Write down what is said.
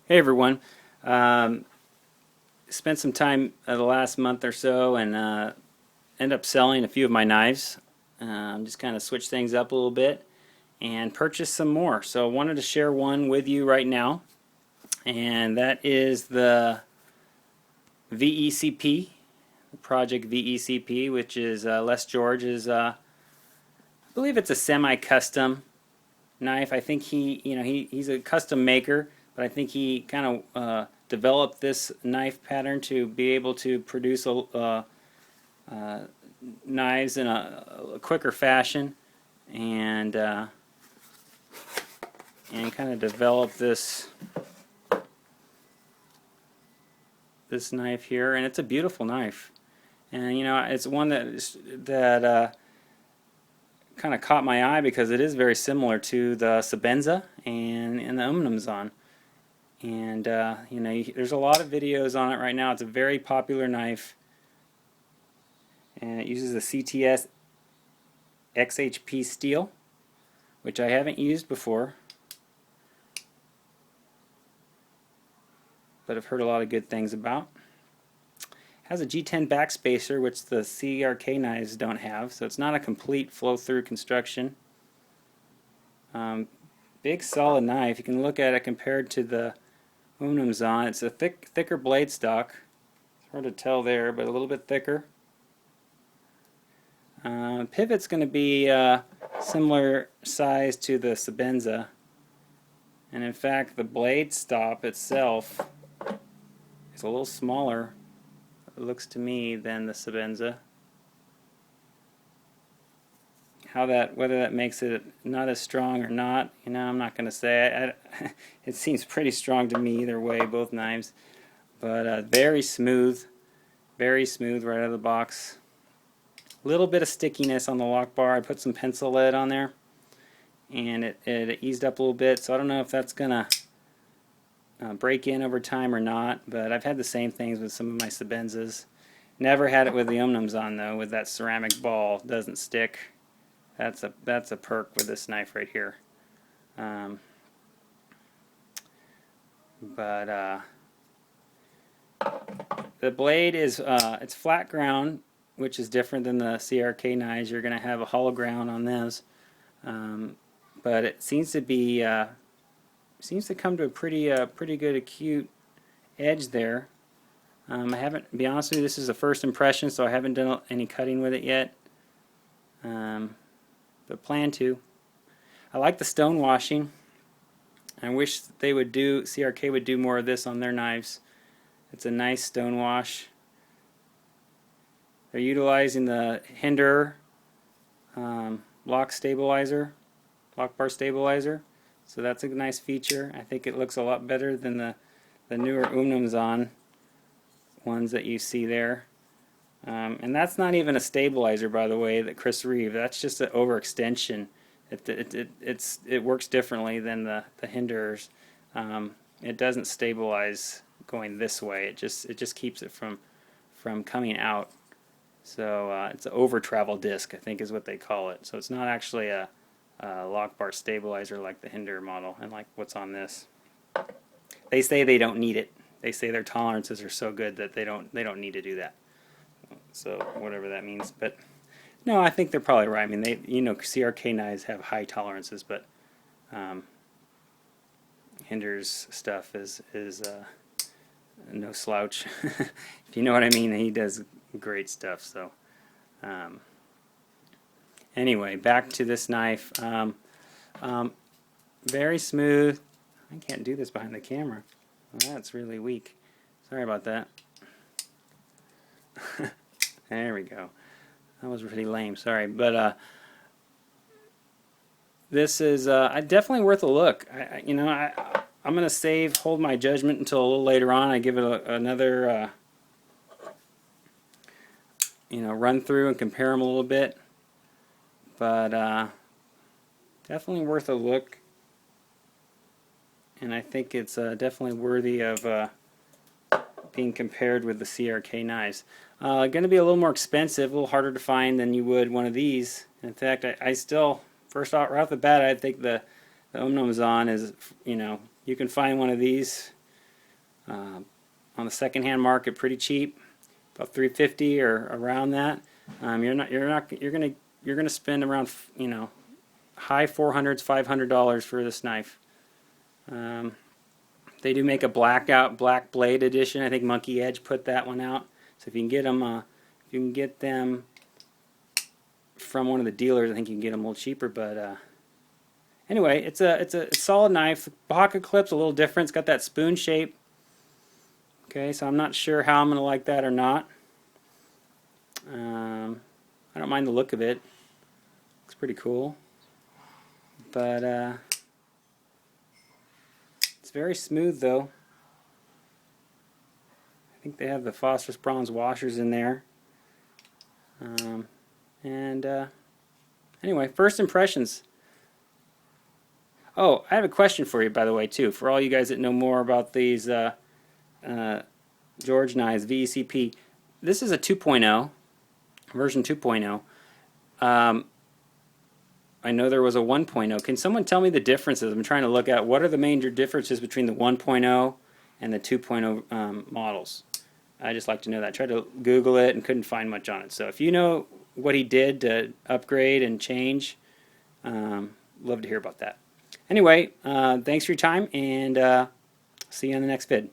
Hey everyone. Um, Spent some time the last month or so and end up selling a few of my knives. Just kind of switch things up a little bit and purchase some more. So I wanted to share one with you right now, and that is the VECP, Project VECP, which is Les George's. I believe it's a semi-custom knife. I think he's a custom maker, but I think he kind of developed this knife pattern to be able to produce knives in a quicker fashion, and kind of develop this knife here, and it's a beautiful knife. And it's one that kind of caught my eye because it is very similar to the Sebenza and the Umnumzon. And there's a lot of videos on it right now. It's a very popular knife, and it uses the CTS XHP steel, which I haven't used before, but I've heard a lot of good things about. Has a G10 backspacer, which the CRK knives don't have, so it's not a complete flow-through construction. Big solid knife. You can look at it compared to the Umnumzon. It's a thicker blade stock. It's hard to tell there, but a little bit thicker. Pivot's going to be similar size to the Sebenza, and in fact the blade stop itself is a little smaller, it looks to me, than the Sebenza. Whether that makes it not as strong or not, I'm not going to say. It seems pretty strong to me either way, both knives. But very smooth right out of the box. A little bit of stickiness on the lock bar. I put some pencil lead on there, and it eased up a little bit. So I don't know if that's going to break in over time or not, but I've had the same things with some of my Sebenzas. Never had it with the Umnumzon though, with that ceramic ball. It doesn't stick. That's a perk with this knife right here. The blade is it's flat ground, which is different than the CRK knives. You're going to have a hollow ground on those, but it seems to come to a pretty good acute edge there. I haven't, to be honest with you, this is the first impression, so I haven't done any cutting with it yet. But plan to. I like the stone washing. I wish CRK would do more of this on their knives. It's a nice stone wash. They're utilizing the Hinder lock bar stabilizer, so that's a nice feature. I think it looks a lot better than the newer Umnumzon ones that you see there. And that's not even a stabilizer, by the way, that Chris Reeve. That's just an overextension. It works differently than the Hinders. It doesn't stabilize going this way. It just keeps it from coming out. So it's an over travel disc, I think is what they call it. So it's not actually a lock bar stabilizer like the Hinder model and like what's on this. They say they don't need it. They say their tolerances are so good that they don't need to do that. So whatever that means, but no, I think they're probably right. I mean, CRK knives have high tolerances, but Hinder's stuff is no slouch. If you know what I mean. He does great stuff. So anyway, back to this knife. Very smooth. I can't do this behind the camera. Well, that's really weak. Sorry about that. There we go. That was pretty lame. Sorry, but this is definitely worth a look. I'm gonna hold my judgment until a little later on. I give it another run through and compare them a little bit. But definitely worth a look, and I think it's definitely worthy of being compared with the CRK knives. Going to be a little more expensive, a little harder to find than you would one of these. In fact, I still, right off the bat, I think the Umnumzon is, you can find one of these on the secondhand market pretty cheap, about $350 or around that. You're gonna spend around, you know, high 400s, $500 for this knife. They do make a black blade edition. I think Monkey Edge put that one out. So if you can get them, if you can get them from one of the dealers, I think you can get them a little cheaper. But anyway, it's a solid knife. The pocket clip's a little different. It's got that spoon shape. Okay, so I'm not sure how I'm gonna like that or not. I don't mind the look of it. Looks pretty cool. But it's very smooth though. I think they have the phosphorus bronze washers in there. Anyway, first impressions. Oh, I have a question for you, by the way, too. For all you guys that know more about these George knives, VECP. This is a 2.0, version 2.0. I know there was a 1.0. Can someone tell me the differences? I'm trying to look at what are the major differences between the 1.0 and the 2.0 models. I just like to know that. I tried to Google it and couldn't find much on it. So if you know what he did to upgrade and change, love to hear about that. Anyway, thanks for your time, and see you on the next vid.